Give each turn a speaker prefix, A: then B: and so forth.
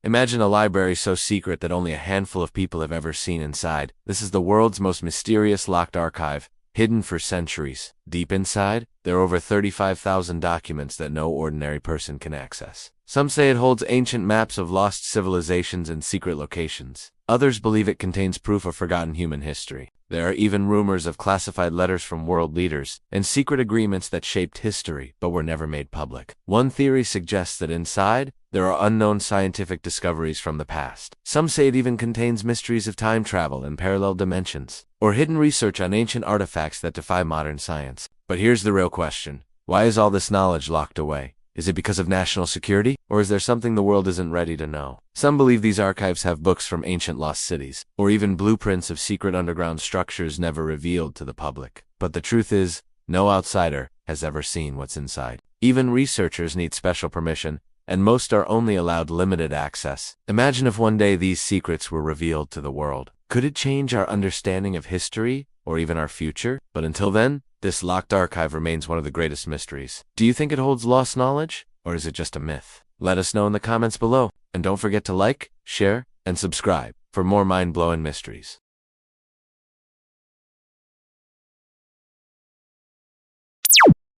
A: Imagine a library so secret that only a handful of people have ever seen inside. This is the world's most mysterious locked archive, hidden for centuries. Deep inside, there are over 35,000 documents that no ordinary person can access. Some say it holds ancient maps of lost civilizations and secret locations. Others believe it contains proof of forgotten human history. There are even rumors of classified letters from world leaders and secret agreements that shaped history but were never made public. One theory suggests that inside, there are unknown scientific discoveries from the past. Some say it even contains mysteries of time travel and parallel dimensions, or hidden research on ancient artifacts that defy modern science. But here's the real question. Why is all this knowledge locked away? Is it because of national security, or is there something the world isn't ready to know? Some believe these archives have books from ancient lost cities, or even blueprints of secret underground structures never revealed to the public. But the truth is, no outsider has ever seen what's inside. Even researchers need special permission, and most are only allowed limited access. Imagine if one day these secrets were revealed to the world. Could it change our understanding of history, or even our future? But until then, this locked archive remains one of the greatest mysteries. Do you think it holds lost knowledge, or is it just a myth? Let us know in the comments below, and don't forget to like, share, and subscribe for more mind-blowing mysteries.